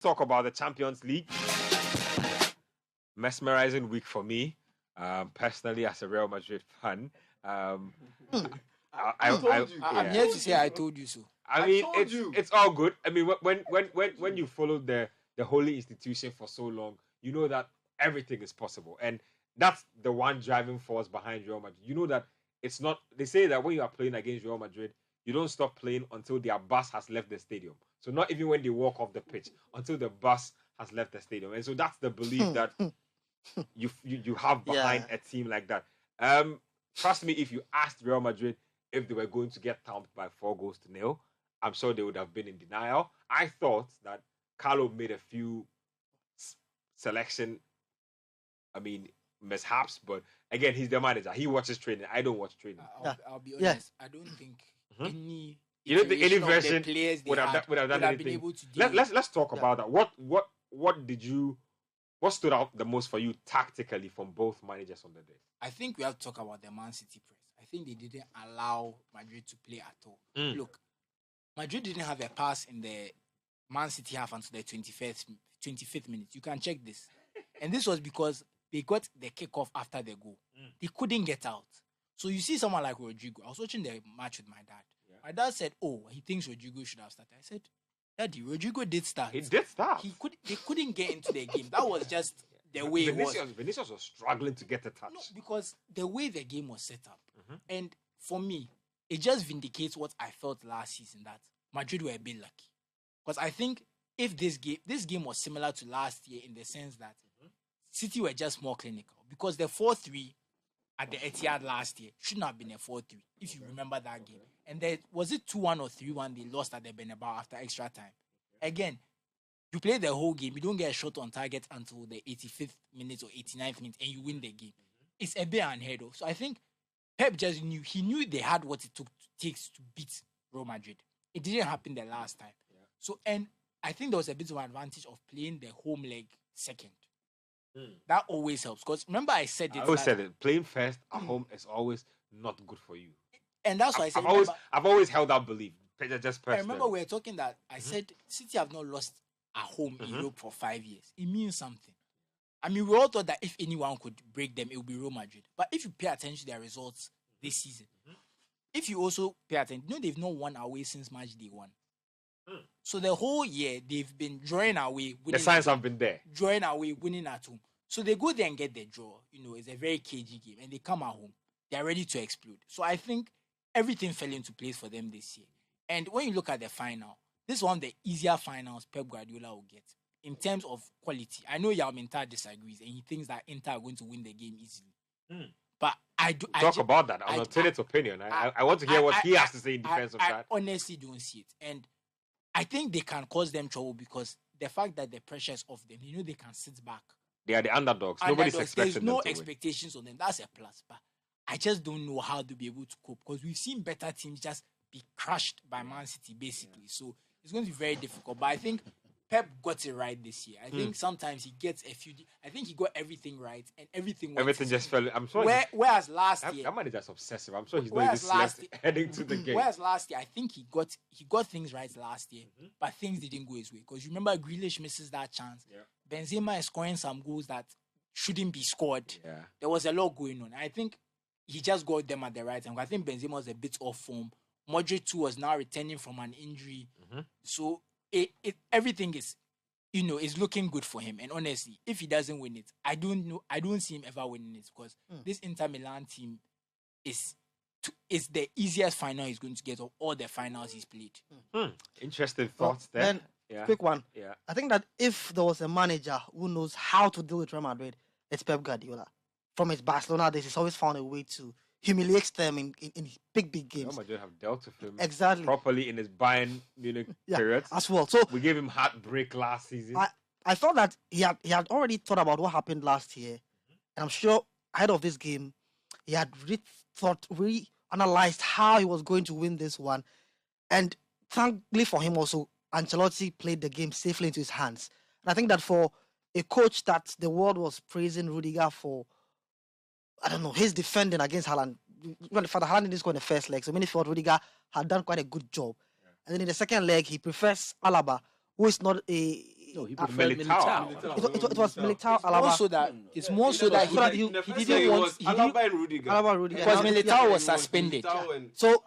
Talk about the Champions League. Mesmerizing week for me, personally, as a Real Madrid fan. I'm here to say I told you so. I mean, it's all good. I mean, when you follow the holy institution for so long, you know that everything is possible, and that's the one driving force behind Real Madrid. You know that it's not. They say that when you are playing against Real Madrid, you don't stop playing until their bus has left the stadium. So not even when they walk off the pitch, until the bus has left the stadium. And so that's the belief that you have behind a team like that. Trust me, if you asked Real Madrid if they were going to get thumped by 4-0, I'm sure they would have been in denial. I thought that Carlo made a few selection, mishaps, but again, he's the manager. He watches training. I don't watch training. I'll be honest. I don't think any. You don't think any version would have done anything? Able to let's talk about that. What stood out the most for you tactically from both managers on the day? I think we have to talk about the Man City press. I think they didn't allow Madrid to play at all. Look, Madrid didn't have a pass in the Man City half until the 25th minute. You can check this. And this was because they got the kickoff after the goal. They couldn't get out. So you see someone like Rodrigo. I was watching the match with my dad. Yeah. My dad said, he thinks Rodrigo should have started. I said, Daddy, Rodrigo did start. He did start. They couldn't get into the game. That was just the way it was. Vinicius was struggling to get a touch. No, because the way the game was set up. And for me, it just vindicates what I felt last season, that Madrid were a bit lucky. Because I think if this game was similar to last year in the sense that City were just more clinical. Because the 4-3 at the Etihad last year shouldn't have been a 4-3, if you remember that game. And then, was it 2-1 or 3-1 they lost at the Bernabeu after extra time? Again, you play the whole game, you don't get a shot on target until the 85th minute or 89th minute, and you win the game. It's a bit unheard of. So I think Pep just knew they had what it takes to beat Real Madrid. It didn't happen the last time. Yeah. So, and I think there was a bit of an advantage of playing the home leg second. That always helps. Because remember I said it. I always said it. Playing first at home is always not good for you. And that's why I said... I've always held that belief. Just I remember we were talking that I said City have not lost at home in Europe for 5 years. It means something. I mean, we all thought that if anyone could break them, it would be Real Madrid. But if you pay attention to their results this season, if you also pay attention, they've not won away since match day 1. So the whole year, they've been drawing away. The signs have been there. Drawing away, winning at home. So they go there and get the draw. It's a very cagey game. And they come at home. They're ready to explode. So I think everything fell into place for them this year. And when you look at the final, this is one of the easier finals Pep Guardiola will get in terms of quality. I know Yao Mintar disagrees and he thinks that Inter are going to win the game easily. But I do talk about that. An alternate opinion. I want to hear what he has to say in defense of that. I honestly don't see it. And I think they can cause them trouble because the fact that the pressure is off them, they can sit back. They are the underdogs. Nobody's expecting them. There's no expectations on them. That's a plus. But I just don't know how to be able to cope because we've seen better teams just be crushed by Man City, basically. So it's going to be very difficult. But I think Pep got it right this year. I think sometimes he gets a few... I think he got everything right and everything just fell... I'm sure whereas last year... That man is just obsessive. I'm sure he's not even slept heading to the game. Whereas last year, I think he got things right last year, but things didn't go his way. Because you remember Grealish misses that chance. Yeah. Benzema is scoring some goals that shouldn't be scored. Yeah. There was a lot going on. I think he just got them at the right time. I think Benzema was a bit off form. Modric too was now returning from an injury. So everything is, is looking good for him. And honestly, if he doesn't win it, I don't see him ever winning it because this Inter Milan team is the easiest final he's going to get of all the finals he's played. Interesting thoughts there. Then, quick one. Yeah. I think that if there was a manager who knows how to deal with Real Madrid, it's Pep Guardiola. From his Barcelona days, he's always found a way to humiliate them in big games. Real Madrid have dealt with him exactly properly in his Bayern Munich period as well. So we gave him heartbreak last season. I thought that he had already thought about what happened last year, and I'm sure ahead of this game, he had analyzed how he was going to win this one, and thankfully for him also, Ancelotti played the game safely into his hands. And I think that for a coach that the world was praising Rudiger for, his defending against Haaland. The fact that Haaland didn't score in the first leg, so many thought Rudiger had done quite a good job. Yeah. And then in the second leg, he prefers Alaba, who is not a No, he uh, preferred Militao. Militao. it was Militao, More Alaba. so that it's more so that he didn't want Alaba and Rudiger. Alaba, Rudiger. because Yeah. Militao was suspended. So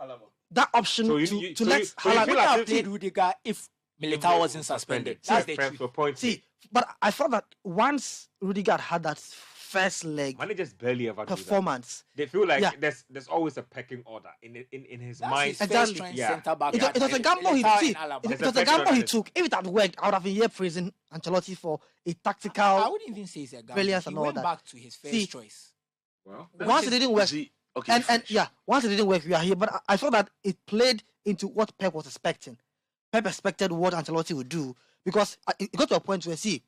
that option So you- to you- to so let you- so you Haaland feel Would like have if- played Rudiger if Militao wasn't suspended. That's the truth. for points. see, but I thought that once Rudiger had that first leg Managers barely ever do that. performance, They feel like Yeah. there's always a pecking order in his That's mind. his Exactly. first choice Yeah. centre back. it was a gamble he Militao see, and Alaba. it There's a was a better gamble he chance. took. If it had worked, I would have been here praising Ancelotti for a I tactical. wouldn't even say it's a gamble. brilliance He and all went that. back to his first See, choice. Well, Once it didn't work, See, okay, and finish. yeah, once it didn't work, we are here. But I thought that it played into what Pep was expecting. Pep expected what Ancelotti would do because it got to a point where see,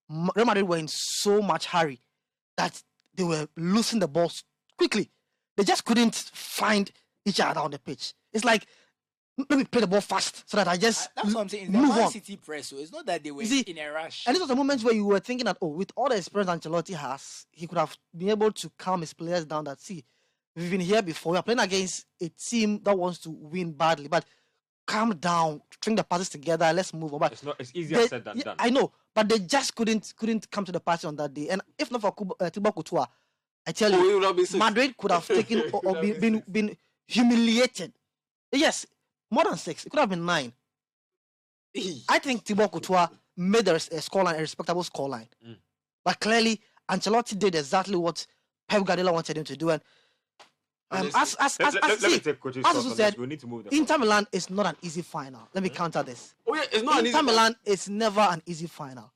Real Madrid were in so much hurry that they were losing the balls quickly. They just couldn't find each other on the pitch. It's like, let me play the ball fast so that I just That's what I'm saying. It's the move Man on. City press, so it's not that they were You see, in a rush. And this was a moment where you were thinking that, oh, with all the experience Ancelotti has, he could have been able to calm his players down. That see, we've been here before. We are playing against a team that wants to win badly, but calm down, string the passes together, let's move on. But it's easier they- said than yeah, done. I know, but they just couldn't come to the party on that day. And if not for Thibaut Courtois, I tell Oh, you, he would have been six. Madrid could have taken or been humiliated. Yes, more than 6. It could have been 9. I think Thibaut Courtois made a scoreline, a respectable scoreline. But clearly, Ancelotti did exactly what Pep Guardiola wanted him to do. And as Let me see, take Coach's as thoughts also on said, this. We need to move the Inter Milan is not an easy final. Let me counter this. Oh yeah, it's not an easy. Inter Milan is never an easy final.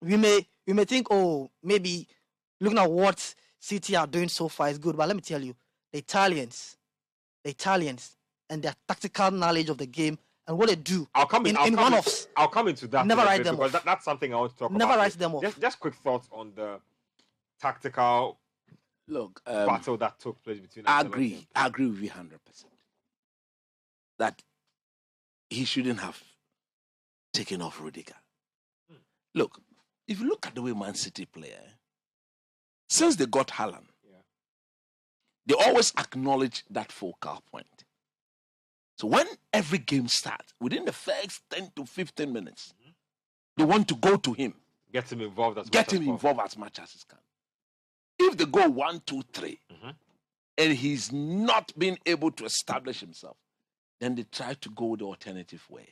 We may think, oh, maybe looking at what City are doing so far is good, but let me tell you, the Italians, and their tactical knowledge of the game and what they do I'll come in I'll one-offs. I'll come into that. Never in a write bit them because off. that's something I want to talk Never about. write them off. Just quick thoughts on the tactical Look, battle that took place between. I Ancelotti agree. I agree with you 100%. That he shouldn't have taken off Rudiger. Look, if you look at the way Man City play, since they got Haaland, they always acknowledge that focal point. So when every game starts, within the first 10 to 15 minutes, they want to go to him, Get him involved as get much as him possible. involved as much as he can. If they go 1, 2, 3, and he's not being able to establish himself, then they try to go the alternative way.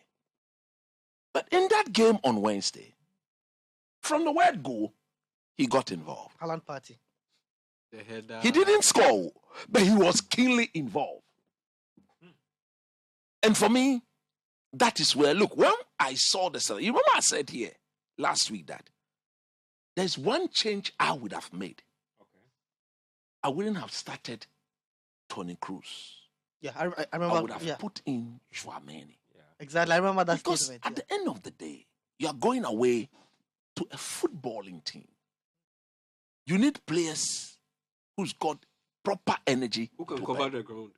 But in that game on Wednesday, from the word go, he got involved. Haaland party. The header. He didn't score, but he was keenly involved. And for me, that is where, look, when I saw the celebration, you remember I said here last week that there's one change I would have made. I wouldn't have started Toni Kroos. Yeah, I I remember. would have Yeah, put in Chouameni. exactly. I remember that Because statement. at the end of the day, you are going away to a footballing team. You need players who's got proper energy. Who can to cover burn. the ground?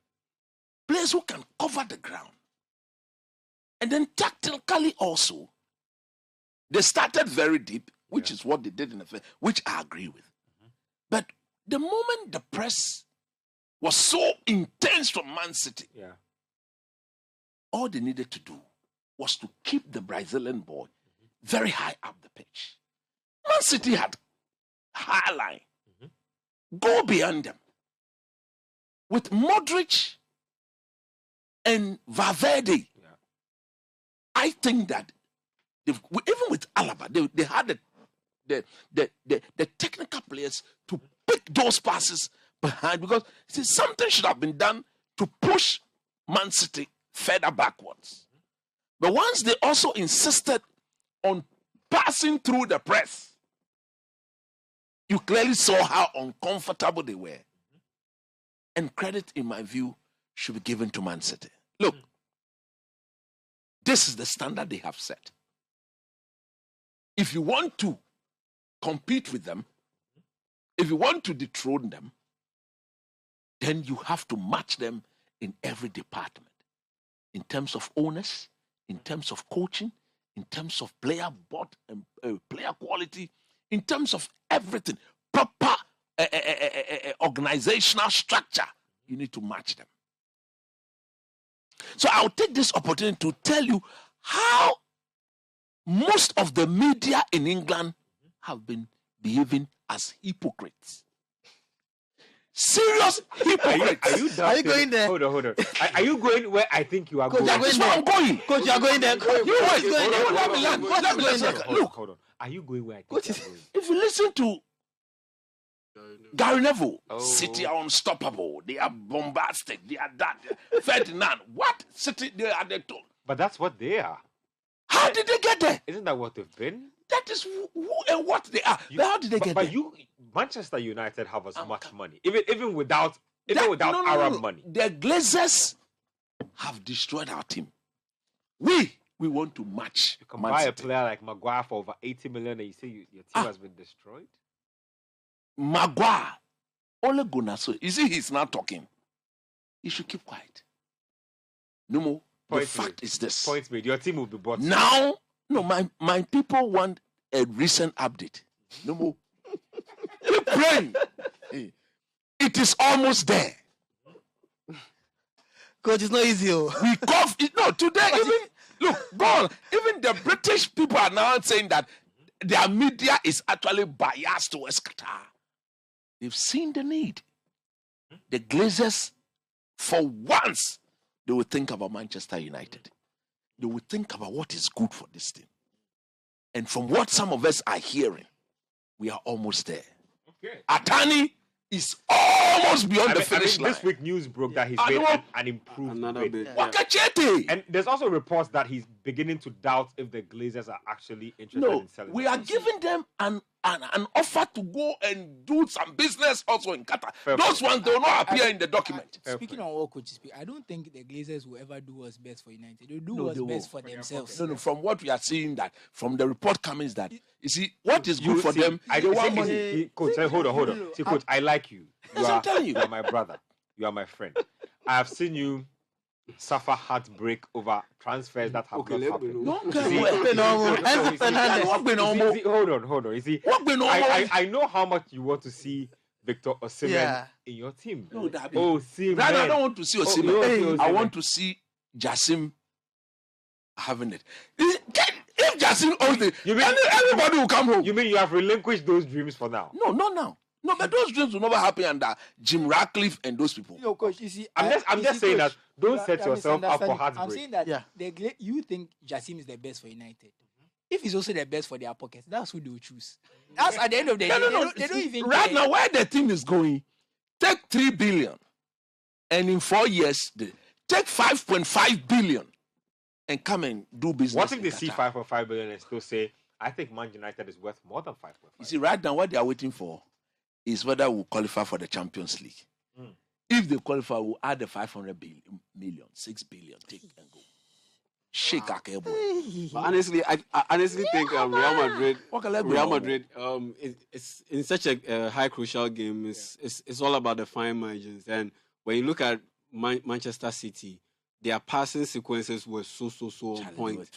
Players who can cover the ground. And then tactically also, they started very deep, which is what they did in the first, which I agree with. But the moment the press was so intense from Man City, all they needed to do was to keep the Brazilian boy very high up the pitch. Man City had high line. Go beyond them. With Modric and Valverde, I think that even with Alaba, they had the technical players to pick those passes behind, because see, something should have been done to push Man City further backwards. But once they also insisted on passing through the press, you clearly saw how uncomfortable they were. And credit, in my view, should be given to Man City. Look, this is the standard they have set. If you want to compete with them, if you want to dethrone them, then you have to match them in every department. In terms of owners, in terms of coaching, in terms of player player quality, in terms of everything, proper organizational structure, you need to match them. So I'll take this opportunity to tell you how most of the media in England have been behaving as hypocrites. Serious hypocrites. Are you going there? Hold on. Are you going where I think you are Coach, going? you're That's going where I'm going. Coach, you are going there. Coach, You wait. going there. Let me land. Let me land. Look, Hold on. Are you going where I think Coach, you are going? if you listen to Gary Neville, Oh. City are unstoppable. They are bombastic. They are that. Ferdinand, what? City, they are the two. But that's what they are. How did they get there? Isn't that what they've been? That is who and what they are. But how did they get But there? Manchester United have as much money, even without Arab money. The Glazers have destroyed our team. We want to match. You can Man buy a City. player like Maguire for over 80 million, and you say your team has been destroyed. Maguire, Ole Gunnar. So you see, he's not talking. He should keep quiet. No more. The Point fact made. is this. Point made. Your team will be bought. Now, no, my people want a recent update. No more. Keep praying. Hey, it is almost there. Coach, it's not easy. Oh. We cough it. No, today, even the British people are now saying that their media is actually biased towards Qatar. They've seen the need. The Glazers, for once, they will think about Manchester United. They will think about what is good for this team. And from what some of us are hearing, we are almost there. Okay. Atani is almost beyond the finish line. This week news broke that he's I made know. an improved Another bid. bit. Yeah. Wakachete. And there's also reports that he's beginning to doubt if the Glazers are actually interested No, in selling. we him. are giving them an offer to go and do some business also in Qatar. Fair Those point. ones, they will not appear in the document. Speaking on what coaches speak, I don't think the Glazers will ever do what's best for United. They'll do No, what's they best won't. for themselves. No, from what we are seeing, that from the report coming is that you see what is good for see, them. I They don't want see, money. Coach, hold on. No. See, Coach, I like you. Yes, I'm telling you. You are my brother. You are my friend. I have seen you suffer heartbreak over transfers that have Okay, not let me happened. know. No, See, Enzo Fernandez. What been on board? Hold on. You see, What been on board? I know how much you want to see Victor Osimhen Yeah. in your team. No, that be- Oh, see, Rather, I man. don't want to see you Osimhen. want to see I Osimhen. want to see Jassim having it. If Jassim owns it, You mean- everybody will come home. You mean you have relinquished those dreams for now? No, not now. No, but those dreams will never happen under Jim Ratcliffe and those people. Yo, coach, you see, I'm just saying coach, that don't you set are yourself up for misunderstanding. heartbreak. I'm saying that Yeah. you think Jassim is the best for United. If he's also the best for their pockets, that's who they will choose. That's at the end of the day. No. They don't even Right care. now, where the team is going, take 3 billion, and in 4 years, take 5.5 billion, and come and do business. What if in they see Qatar. 5.5 billion and still say, I think Man United is worth more than 5.5? You see, right now, what they are waiting for is whether we'll qualify for the Champions League. Mm. If they qualify, we'll add the 500 million, 6 billion, take and go. Shake our cable. But honestly, I honestly think Real Madrid, it's in such a high crucial game. It's all about the fine margins. And when you look at Manchester City, their passing sequences were so on point.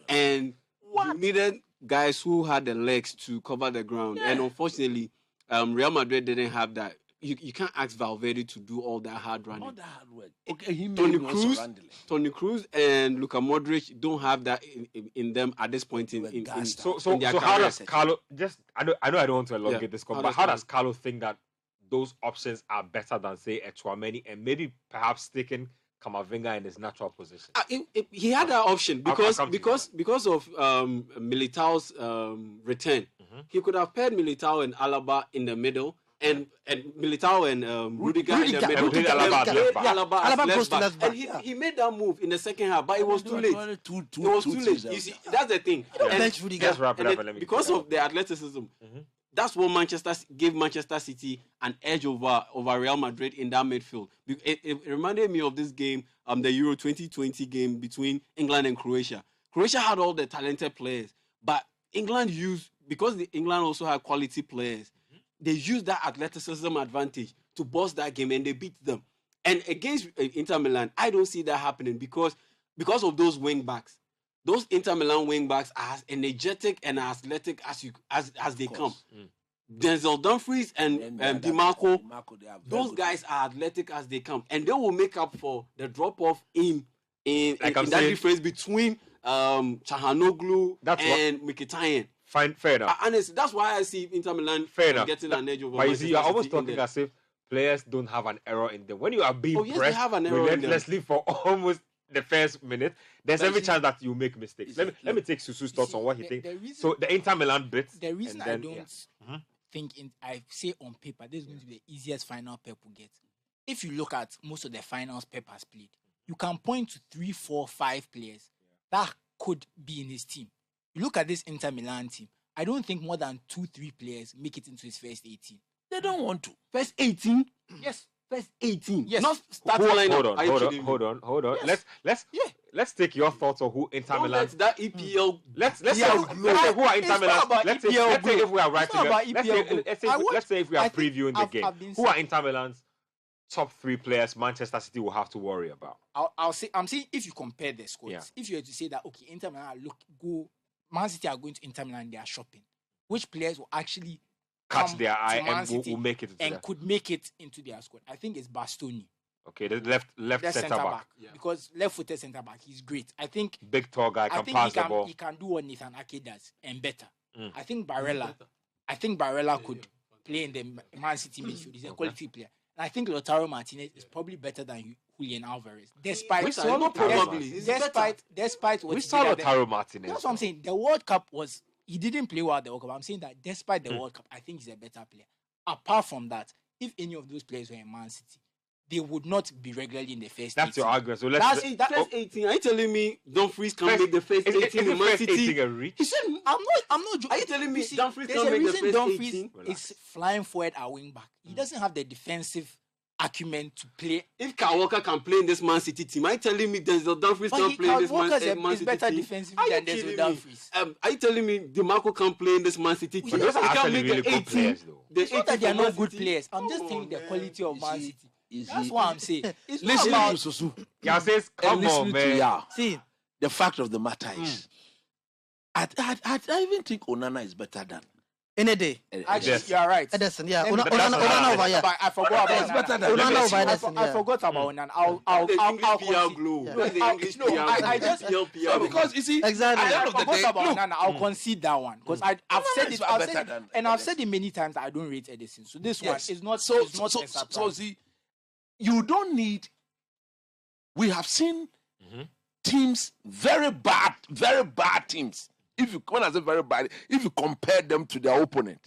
And you needed guys who had the legs to cover the ground. And unfortunately, Real Madrid didn't have that. You can't ask Valverde to do all that hard running. All that hard work. Okay, he Tony made Cruz, Tony Cruz and Luka Modric don't have that in them at this point in So in their how careers. does Carlo I know I don't want to elongate Yeah. this call, How but does how Carlo- does Carlo think that those options are better than say a Tchouameni and maybe perhaps sticking Kamavinga in his natural position? He had that option I'll because come to because of Militao's return. He could have paired Militao and Alaba in the middle and Militao and Rudiger in the Rudiger. middle. And played and Alaba as played left back. Alaba as Alaba goes left to back. left back, And yeah. he made that move in the second half, but it was too late. It was too late. You see, that's the thing. And- Bench Rudiger. Just wrap it and up then and let me because of the athleticism, that's what gave Manchester City an edge over Real Madrid in that midfield. It reminded me of this game, the Euro 2020 game between England and Croatia. Croatia had all the talented players, but England England also had quality players. They used that athleticism advantage to boss that game, and they beat them. And against Inter Milan, I don't see that happening because of those wing backs. Those Inter Milan wing backs are as energetic and as athletic as they come. Denzel Dumfries and DiMarco, those guys are athletic as they come, and they will make up for the drop off in Like I'm that saying- difference between Chahanoglu, That's and Mkhitaryan. Fine, fair enough. Honestly, that's why I see Inter Milan Fair enough. getting an edge over But you see, Manchester you're almost City in talking there. as if players don't have an error in them. When you are being Oh, yes, they pressed have an error in them. relentlessly for almost the first minute, there's But every you see- chance that you make mistakes. Let me take Susu's thoughts on what he thinks. So the Inter Milan bits. The reason and I then, don't yeah. think I say on paper this is going to be the easiest final Pep will get. If you look at most of the finals Pep has played, you can point to 3, 4, 5 players that could be in his team. You look at this Inter Milan team, I don't think more than 2, 3 players make it into his first 18. They don't want to. First 18? Yes. First 18? Yes. Not starting lineup. Are you kidding me? Hold on. Yes. Let's take your thoughts on who Inter Don't Milan. let that EPL. Let's say EPL who are Inter It's Milan. not about Let's EPL say if we are It's writing. not about Let's EPL say if we are I think previewing the I've game. been Who are saying- Inter Milan's top 3 players Manchester City will have to worry about? I'm saying if you compare the squads, Yeah. if you were to say that okay, Inter Milan Man City are going to Inter Milan, they are shopping. Which players will actually Catch come their to eye Man and City will make it into and that. could make it into their squad? I think it's Bastoni, Okay, the left their centre back. Yeah. because left-footed centre back, he's great. I think Big tall guy, I can think pass the ball. he can do what Nathan Ake does and better. Mm. I think Barella could play in the Man City midfield. He's a quality player. And I think Lautaro Martinez is probably better than Julian Alvarez. Despite We saw not Lautaro probably. Martinez. despite what We he saw did at the- Lautaro Martinez. That's what I'm saying. The World Cup he didn't play well at the World Cup. I'm saying that despite the World Cup, I think he's a better player. Apart from that, if any of those players were in Man City, they would not be regularly in the first. That's 18. your argument. So let's. That's- First 18. Are you telling me Dumfries can First- make the first is 18 in Man first City? 18 a reach? He said, I'm not joking. Are you telling me see, Dumfries there's can't a make the reason first Dumfries 18? is flying forward at wing back. He doesn't have the defensive acumen to play. If Kyle Walker can play in this Man City team, are you telling me Denzel Dumfries But can he play in can this Walker Man is City better team? defensively Are you than kidding Denzel me? Dumfries. Are you telling me DeMarco can play in this Man City team? But those are He can actually make really the good 18. players, though. The It's not that 18 they are for Man not good City. players. I'm just Come saying on, the man. quality of Man City. Is That's he- what I'm saying. It's not Listen about to Susu. Yeah, says, come Listening on, to man. ya. See, The fact of the matter is, I even think Onana is better than. in a day. Actually, Yes. you're right. Ederson, yeah. Let me- Onana over, yeah. I forgot It's about better Onana. than Onana over I Ederson, yeah. forgot about Onana. The I'll English PL concede. glow. Yeah. Look at the English No, PL I glow. just- PL So because you see, Exactly. at the I end of the forgot day, about look, Onana. I'll concede that one because I've said is it. better than I've Ederson. said it many times that I don't rate Edison. So this yes. one is not. So, it's not so, a so, surprise. see, you don't need. We have seen Mhm. teams very bad teams. When I say very bad, if you compare them to their opponent,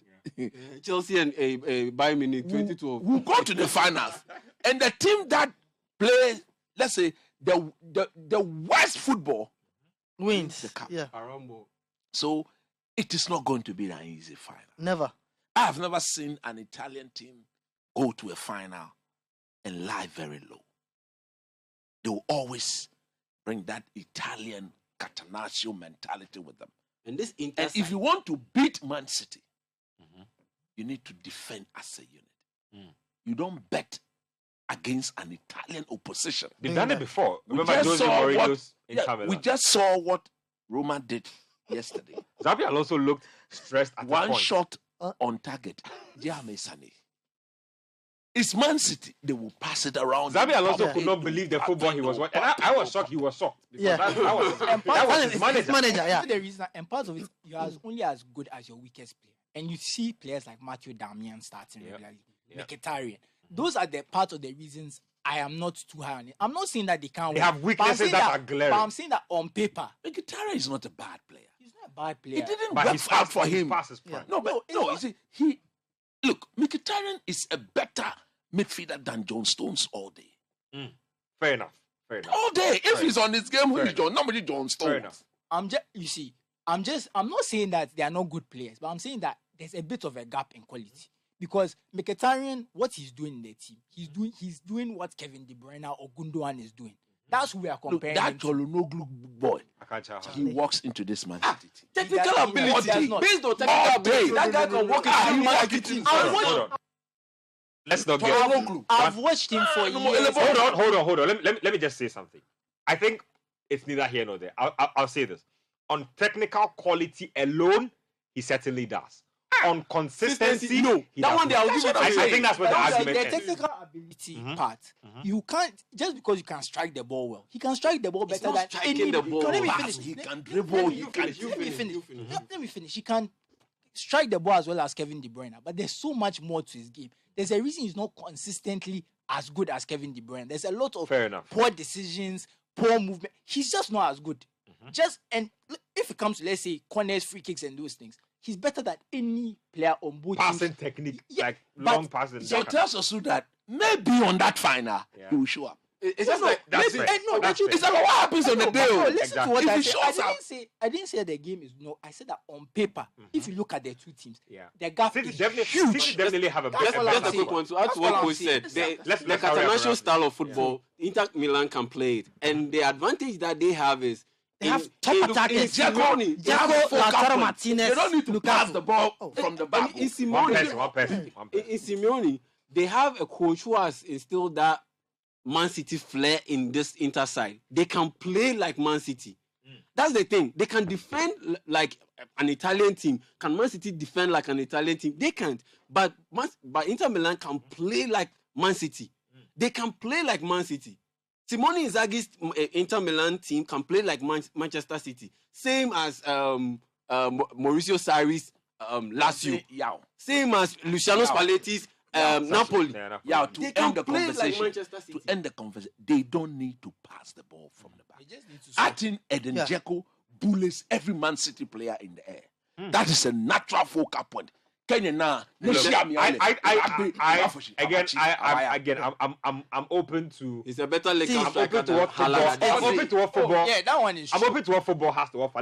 Chelsea and Bayern Munich 2012. who go to the finals, and the team that play, let's say the worst football, Wins. the cup. Yeah, Arambo. So it is not going to be an easy final. never. I have never seen an Italian team go to a final and lie very low. They will always bring that Italian Catenaccio mentality with them. And this Inter And if you want to beat Man City, you need to defend as a unit. You don't bet against an Italian opposition. They've done it before. We Remember just Jose saw Mourinho's Yeah, Inter we Milan? just saw what Roma did yesterday. Xabi Alonso looked stressed at One the point. shot on target. Jaime Sane. It's Man City. They will pass it around. Xabi Alonso Yeah. could not believe the football he was watching. And I was shocked he was shocked. Because Yeah. that was And part that was of his it- manager. Manager, yeah. The reason, and part of it, you are only as good as your weakest player. And you see players like Matthew Darmian starting Yeah. regularly, Yeah. Mkhitaryan. Those are the part of the reasons I am not too high on it. I'm not saying that they can't They win, have but I'm weaknesses saying that are glaring. But I'm saying that on paper, Mkhitaryan is not a bad player. he's not a bad It player. didn't But work he's out for him. Past his prime. No, but it's no, not- you see, look, Mkhitaryan is a better midfielder than John Stones all day. Fair enough. Fair enough. All day. If Fair he's on his game, who Fair is John? Nobody John Stones. Fair enough. I'm not saying that they are not good players, but I'm saying that there's a bit of a gap in quality. Because Mkhitaryan, what he's doing in the team, he's doing what Kevin De Bruyne or Gundogan is doing. That's who we are Look, comparing. that him to. Cholonoglu boy, I can't tell how. he walks into this Man City team. technical He does ability. not. Based on All technical day. ability, that guy can walk into any Man City team. Hold on. Let's not get. Cholonoglu. I've watched him for years. Hold on. Let me just say something. I think it's neither here nor there. I'll say this. On technical quality alone, he certainly does. on consistency, No, he that does one they not. I'll give it to I you. think that's where the But argument the ends. technical ability part, you can't just because you can strike the ball well. He can strike the ball He's better not than striking any. the ball Let me well. finish. He Let- can let dribble. me He finish. can. Let me finish. Let me finish. He can strike the ball as well as Kevin De Bruyne, but there's so much more to his game. There's a reason he's not consistently as good as Kevin De Bruyne. There's a lot of Fair enough. poor decisions, poor movement. He's just not as good. If it comes to, let's say, corners, free kicks, and those things, he's better than any player on both Passing teams. technique, Yeah, like but- long passing. So it tells us that maybe on that final he will show up. It's just like That's maybe- fair. no, That's you- fair. It's about what happens on the No, day. but no, oh. listen Exactly. to what If I he said. shows up- I didn't say the game is no. I said that on paper, if you look at the two teams, Yeah. the gap City is definitely, huge. City definitely have a That's better. all I'm Just a saying. quick one to add That's to what all I'm Coach saying. said. They, Let's the hurry up Catenaccio around style of football, Inter Milan can play it, and the advantage that they have is They have top attackers. Simeone, They have Dzeko, focal Lautaro point. Martinez, They don't need to Lukaku. pass the ball from the back. and in One Simeone, person, one person, one person. in Simeone, they have a coach who has instilled that Man City flair in this Inter side. They can play like Man City. That's the thing. They can defend like an Italian team. Can Man City defend like an Italian team? They can't. But Inter Milan can play like Man City. They can play like Man City. Simone Inzaghi's Inter Milan team can play like Manchester City. Same as Mauricio Sarri's Lazio. Same as Luciano Spalletti's Napoli. Yeah, to They end can the play like conversation. Manchester City. To end the conversation, they don't need to pass the ball from the back. They just need to I score. think Eden Yeah. Dzeko bullies every Man City player in the air. That is a natural focal point. Kenya now, I'm open to. He's a better Lakers See, I'm striker open to than what football. Haaland. I'm open to what football. Yeah, that one is. I'm true. open to what football has to offer.